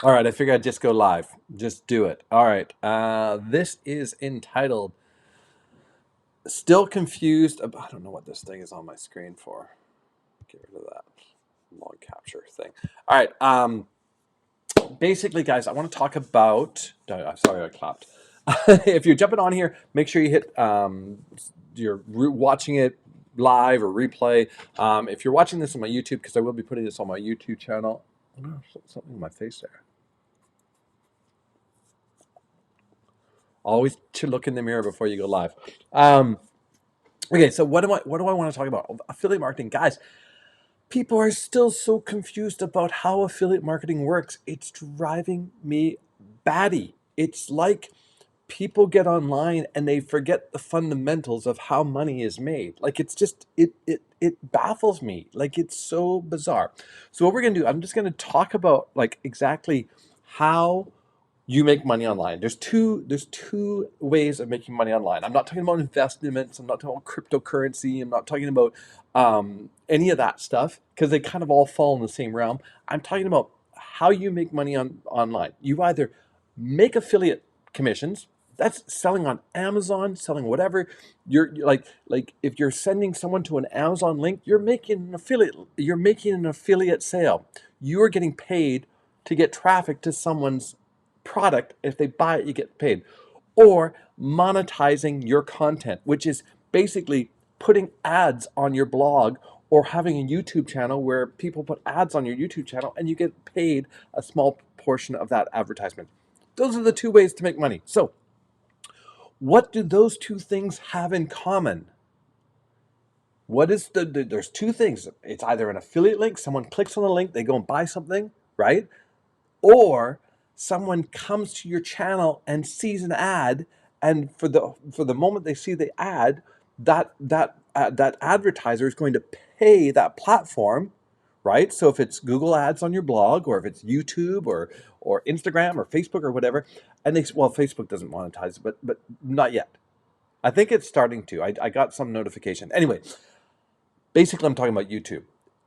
All right, I figured I'd just go live. Just do it. All right. This is entitled Still Confused I don't know what this thing is on my screen for. Get rid of that log capture thing. All right. Basically, guys, I want to talk about. Sorry, I clapped. If you're jumping on here, make sure you hit. You're watching it live or replay. If you're watching this on my YouTube, because I will be putting this on my YouTube channel. Oh, something in my face there. Always to look in the mirror before you go live. Okay, so what do I want to talk about? Affiliate marketing, guys. People are still so confused about how affiliate marketing works. It's driving me batty. It's like people get online and they forget the fundamentals of how money is made. Like it's just it baffles me. Like it's so bizarre. So what we're gonna do, I'm just gonna talk about like exactly how you make money online. There's two ways of making money online. I'm not talking about investments. I'm not talking about cryptocurrency. I'm not talking about any of that stuff because they kind of all fall in the same realm. I'm talking about how you make money online. You either make affiliate commissions. That's selling on Amazon, selling whatever. You're like if you're sending someone to an Amazon link, you're making an affiliate. You're making an affiliate sale. You are getting paid to get traffic to someone's product. If they buy it, you get paid. Or monetizing your content, which is basically putting ads on your blog or having a YouTube channel where people put ads on your YouTube channel and you get paid a small portion of that advertisement. Those are the two ways to make money. So, what do those two things have in common? What is there's two things. It's either an affiliate link, someone clicks on the link, they go and buy something, right? Or someone comes to your channel and sees an ad, and for the moment they see the ad, that advertiser is going to pay that platform, right? So if it's Google ads on your blog, or if it's YouTube, or Instagram or Facebook or whatever, and well, Facebook doesn't monetize, but not yet. I think it's starting to. I got some notification. Anyway, basically, I'm talking about YouTube.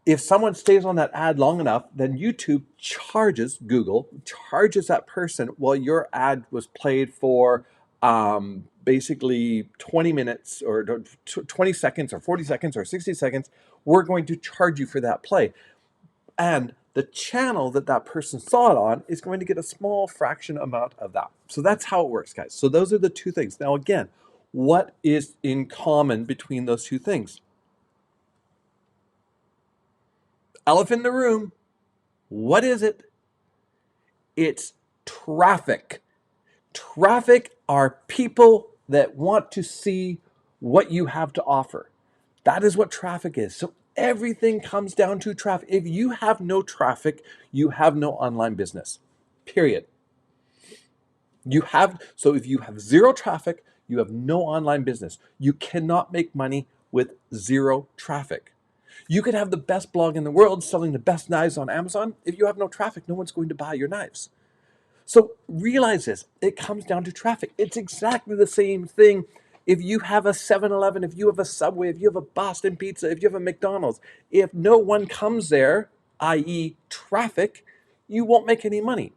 If someone stays on that ad long enough, then YouTube charges, Google charges that person, well, your ad was played for basically 20 minutes or 20 seconds or 40 seconds or 60 seconds. We're going to charge you for that play. And the channel that that person saw it on is going to get a small fraction amount of that. So that's how it works, guys. So those are the two things. Now, again, what is in common between those two things? Elephant in the room. What is it? It's traffic. Traffic are people that want to see what you have to offer. That is what traffic is. So everything comes down to traffic. If you have no traffic, you have no online business. Period. So if you have zero traffic, you have no online business. You cannot make money with zero traffic. You could have the best blog in the world selling the best knives on Amazon. If you have no traffic, no one's going to buy your knives. So realize this, it comes down to traffic. It's exactly the same thing if you have a 7-Eleven, if you have a Subway, if you have a Boston Pizza, if you have a McDonald's. If no one comes there, i.e. traffic, you won't make any money.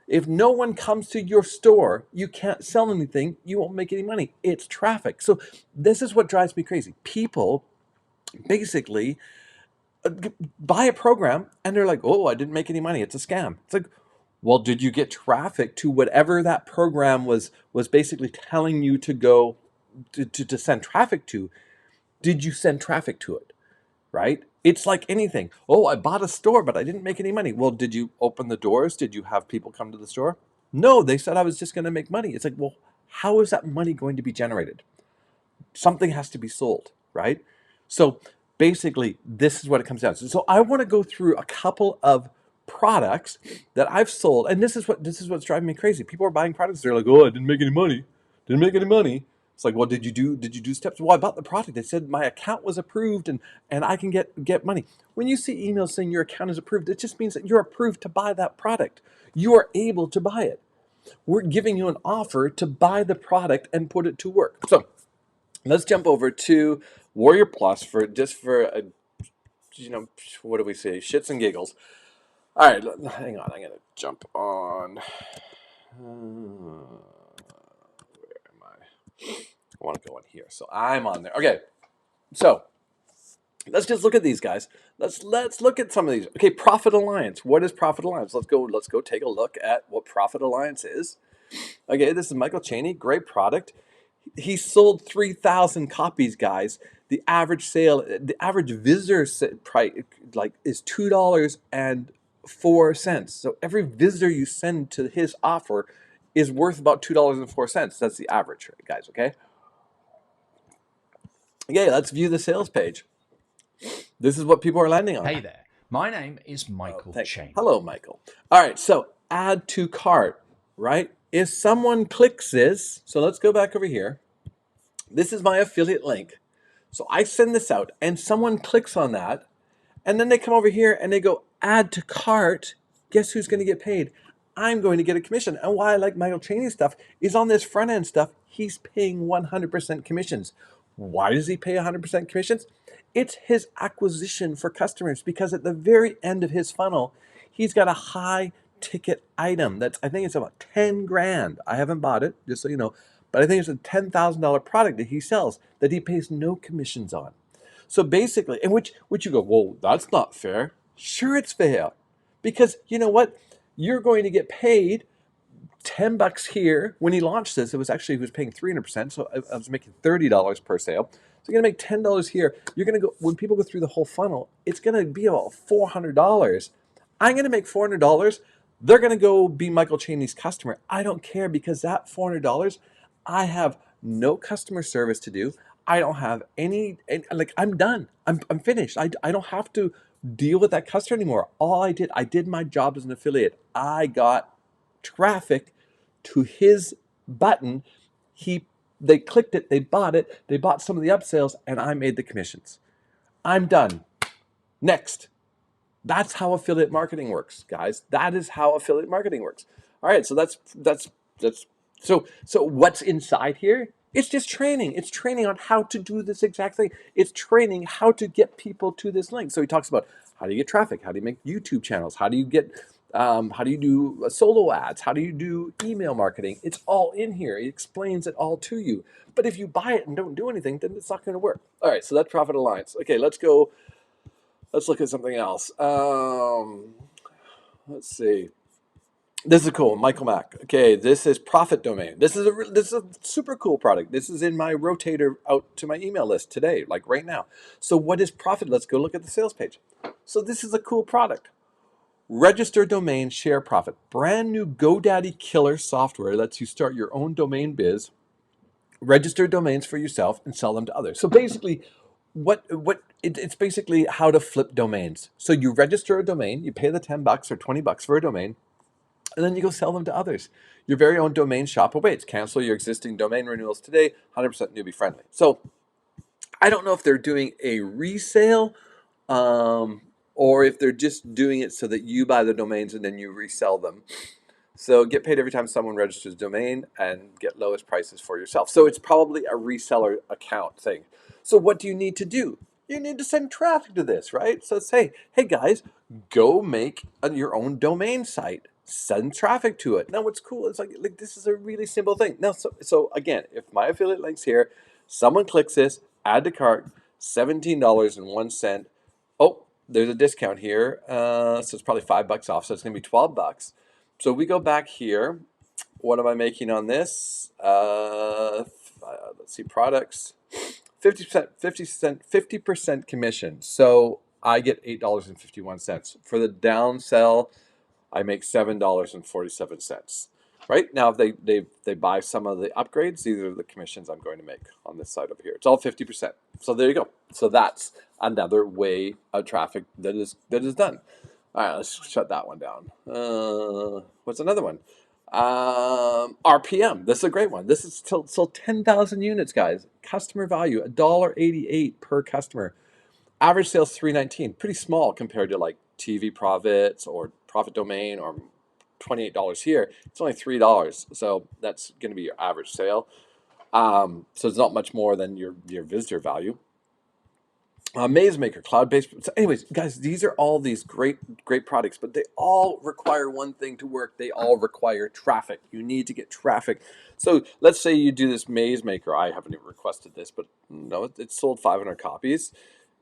If no one comes to your store, you can't sell anything, you won't make any money. It's traffic. So this is what drives me crazy. People basically buy a program and they're like, oh, I didn't make any money. It's a scam. It's like, well, did you get traffic to whatever that program was basically telling you to go to send traffic to? Did you send traffic to it? Right? It's like anything. Oh, I bought a store, but I didn't make any money. Well, did you open the doors? Did you have people come to the store? No, they said I was just going to make money. It's like, well, how is that money going to be generated? Something has to be sold, right? So basically, this is what it comes down to. So I want to go through a couple of products that I've sold, and this is what's driving me crazy. People are buying products. They're like, "Oh, I didn't make any money. Didn't make any money." It's like, well, did you do steps? Well, I bought the product. They said my account was approved, and I can get money. When you see emails saying your account is approved, it just means that you're approved to buy that product. You are able to buy it. We're giving you an offer to buy the product and put it to work. So let's jump over to Warrior Plus for a, what do we say, shits and giggles. All right, hang on. I'm going to jump on. Where am I? I want to go in here. So I'm on there. Okay. So let's just look at these guys. Let's look at some of these. Okay, Profit Alliance. What is Profit Alliance? Let's go take a look at what Profit Alliance is. Okay, this is Michael Chaney. Great product. He sold 3,000 copies, guys. The average visitor price like is $2.04. So every visitor you send to his offer is worth about $2.04. That's the average, guys. Okay. Okay, let's view the sales page. This is what people are landing on. Hey there, my name is Michael Chaney. Hello, Michael. All right, so add to cart, right? If someone clicks this, so let's go back over here. This is my affiliate link. So I send this out and someone clicks on that and then they come over here and they go add to cart. Guess who's going to get paid? I'm going to get a commission. And why I like Michael Chaney's stuff is on this front end stuff, he's paying 100% commissions. Why does he pay 100% commissions? It's his acquisition for customers because at the very end of his funnel, he's got a high ticket item that's, I think it's about 10 grand. I haven't bought it, just so you know, but I think it's a $10,000 product that he sells that he pays no commissions on. So basically, and which you go, well, that's not fair. Sure, it's fair, because you know what? You're going to get paid $10 here. When he launched this, he was paying 300%, so I was making $30 per sale. So you're gonna make $10 here. You're gonna go when people go through the whole funnel. It's gonna be about $400. I'm gonna make $400. They're gonna go be Michael Chaney's customer. I don't care because that $400, I have no customer service to do. I don't have any like I'm done. I'm finished. I don't have to deal with that customer anymore. I did my job as an affiliate. I got traffic to his button. They clicked it, they bought some of the upsells, and I made the commissions. I'm done. Next. That's how affiliate marketing works, guys. That is how affiliate marketing works. All right, so that's so what's inside here? It's just training. It's training on how to do this exact thing. It's training how to get people to this link. So he talks about how do you get traffic? How do you make YouTube channels? How do you get how do you do solo ads? How do you do email marketing? It's all in here. He explains it all to you. But if you buy it and don't do anything, then it's not going to work. All right, so that's Profit Alliance. Okay, let's go. Let's look at something else. Let's see. This is cool, Michael Mack. Okay, this is Profit Domain. This is a super cool product. This is in my rotator out to my email list today, like right now. So what is Profit? Let's go look at the sales page. So this is a cool product. Register domain, share profit. Brand new GoDaddy killer software lets you start your own domain biz, register domains for yourself, and sell them to others. So basically, it's basically how to flip domains. So you register a domain, you pay the $10 or $20 for a domain, and then you go sell them to others. Your very own domain shop awaits. Cancel your existing domain renewals today, 100% newbie friendly. So I don't know if they're doing a resale or if they're just doing it so that you buy the domains and then you resell them. So get paid every time someone registers a domain and get lowest prices for yourself. So it's probably a reseller account thing. So what do you need to do? You need to send traffic to this, right? So say, hey guys, go make your own domain site. Send traffic to it. Now what's cool is like this is a really simple thing. Now so again, if my affiliate link's here, someone clicks this, add to cart, $17.01. Oh, there's a discount here. So it's probably $5 off. So it's gonna be $12. So we go back here. What am I making on this? Let's see, products. 50% commission. So I get $8.51. For the downsell, I make $7.47. Right now, if they buy some of the upgrades, these are the commissions I'm going to make on this side over here. It's all 50%. So there you go. So that's another way of traffic that is done. All right, let's shut that one down. What's another one? RPM. This is a great one. This is still 10,000 units, guys. Customer value, $1.88 per customer. Average sales $3.19. Pretty small compared to like TV Profits or Profit Domain or $28 here. It's only $3. So that's going to be your average sale. So it's not much more than your visitor value. Maze Maker, cloud-based. So anyways, guys, these are all these great products, but they all require one thing to work. They all require traffic. You need to get traffic. So let's say you do this Maze Maker. I haven't even requested this, but no, it's sold 500 copies.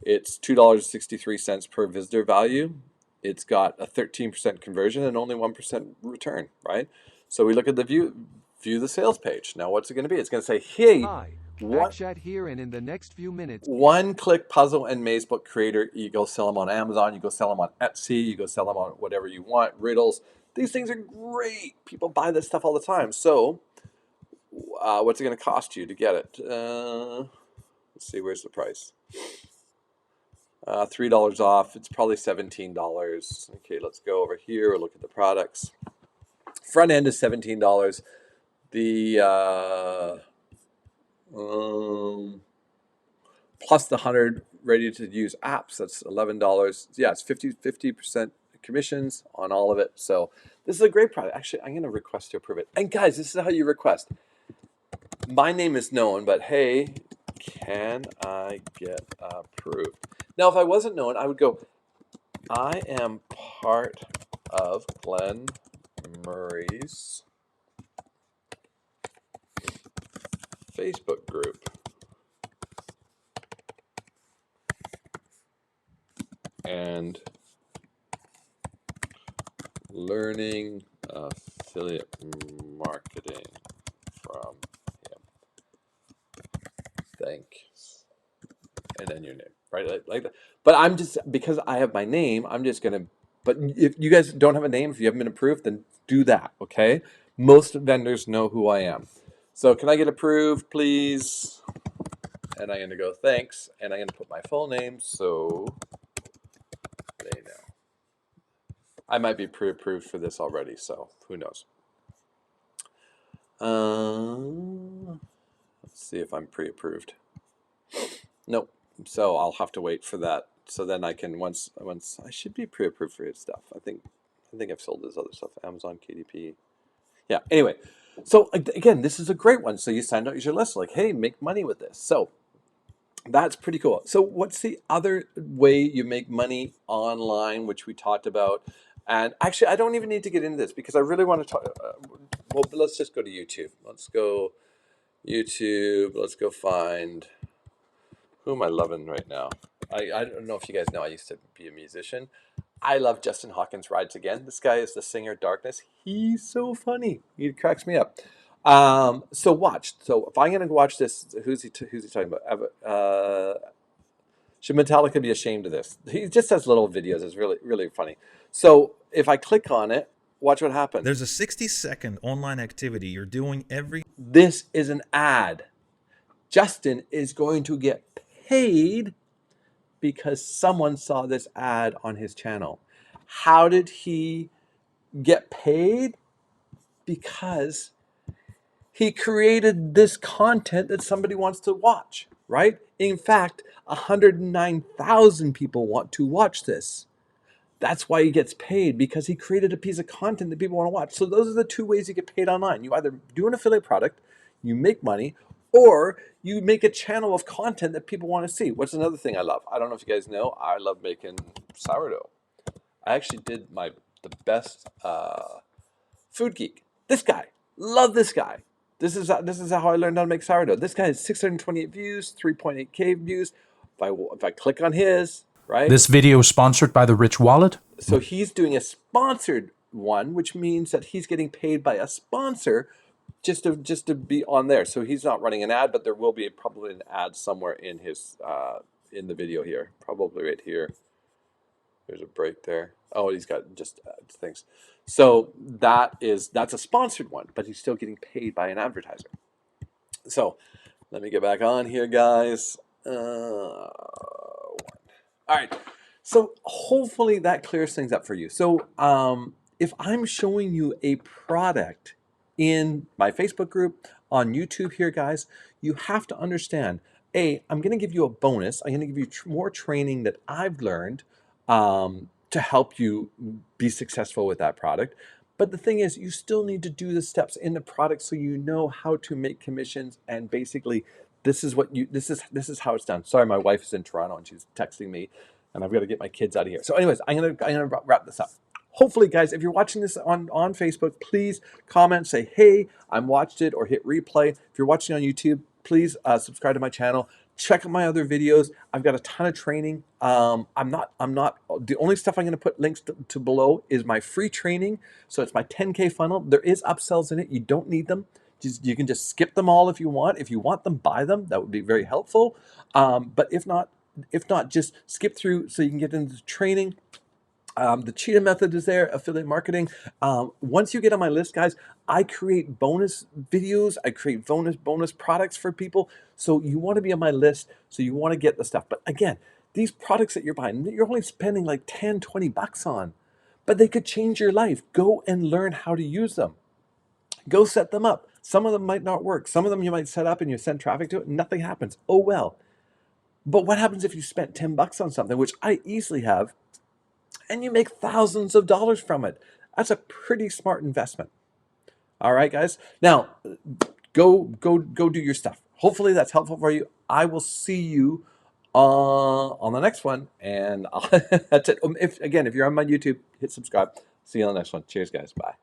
It's $2.63 per visitor value. It's got a 13% conversion and only 1% return, right? So we look at the view the sales page. Now what's it going to be? It's going to say, hey, Hi, what Backchat here, and in the next few minutes, one-click puzzle and maze book creator. You go sell them on Amazon, you go sell them on Etsy, you go sell them on whatever you want, riddles. These things are great. People buy this stuff all the time. So what's it going to cost you to get it? Let's see, where's the price? $3 off. It's probably $17. Okay, let's go over here, look at the products. Front end is $17. The plus the 100 ready to use apps, that's $11. Yeah, it's 50% commissions on all of it. So this is a great product. Actually, I'm going to request to approve it. And guys, this is how you request. My name is known, but hey, can I get approved? Now, if I wasn't known, I would go, I am part of Glenn Murray's Facebook group. And learning affiliate marketing from him. Thanks. And then your name, right? Like that. But I'm just, because I have my name, I'm just going to, but if you guys don't have a name, if you haven't been approved, then do that, okay? Most vendors know who I am. So can I get approved, please? And I'm going to go thanks. And I'm going to put my full name so they know. I might be pre-approved for this already, so who knows? Let's see if I'm pre-approved. Nope. So I'll have to wait for that. So then I can once I should be pre-approved for his stuff. I think I've sold his other stuff. Amazon, KDP. Yeah. Anyway, so again, this is a great one. So you sign up as your list, like, hey, make money with this. So that's pretty cool. So what's the other way you make money online, which we talked about? And actually, I don't even need to get into this because I really want to talk. Well, let's just go to YouTube. Let's go YouTube. Let's go find, who am I loving right now? I don't know if you guys know, I used to be a musician. I love Justin Hawkins Rides Again. This guy is the singer Darkness. He's so funny. He cracks me up. So watch. So if I'm going to watch this, who's he talking about? Should Metallica be ashamed of this? He just has little videos. It's really, really funny. So if I click on it, watch what happens. There's a 60-second online activity you're doing every... This is an ad. Justin is going to get paid because someone saw this ad on his channel. How did he get paid? Because he created this content that somebody wants to watch, right? In fact, 109,000 people want to watch this. That's why he gets paid, because he created a piece of content that people want to watch. So those are the two ways you get paid online. You either do an affiliate product, you make money, or you make a channel of content that people want to see. What's another thing I love? I don't know if you guys know, I love making sourdough. I actually did the best food geek. This guy, love this guy. This is how I learned how to make sourdough. This guy has 628 views, 3.8K views. If I click on his, right? This video is sponsored by the Rich Wallet. So he's doing a sponsored one, which means that he's getting paid by a sponsor just to be on there. So he's not running an ad, but there will be probably an ad somewhere in his in the video here, probably right here. There's a break there. Oh, he's got just things. So that's a sponsored one, but he's still getting paid by an advertiser. So let me get back on here, guys. All right. So hopefully that clears things up for you. So if I'm showing you a product in my Facebook group, on YouTube here, guys, you have to understand, I'm going to give you a bonus. I'm going to give you more training that I've learned to help you be successful with that product. But the thing is, you still need to do the steps in the product so you know how to make commissions and basically This is what you. This is how it's done. Sorry, my wife is in Toronto and she's texting me, and I've got to get my kids out of here. So, anyways, I'm gonna wrap this up. Hopefully, guys, if you're watching this on Facebook, please comment, say, hey, I'm watched it, or hit replay. If you're watching on YouTube, please subscribe to my channel. Check out my other videos. I've got a ton of training. I'm not, the only stuff I'm going to put links to below is my free training. So it's my 10K funnel. There is upsells in it. You don't need them. You can just skip them all if you want. If you want them, buy them. That would be very helpful. But if not, just skip through so you can get into the training. The cheetah method is there, affiliate marketing. Once you get on my list, guys, I create bonus videos. I create bonus products for people. So you want to be on my list. So you want to get the stuff. But again, these products that you're buying, you're only spending like 10, 20 bucks on, but they could change your life. Go and learn how to use them. Go set them up. Some of them might not work. Some of them you might set up and you send traffic to it and nothing happens. Oh, well. But what happens if you spent 10 bucks on something, which I easily have, and you make thousands of dollars from it? That's a pretty smart investment. All right, guys. Now, go do your stuff. Hopefully that's helpful for you. I will see you on the next one. And that's it. If you're on my YouTube, hit subscribe. See you on the next one. Cheers, guys. Bye.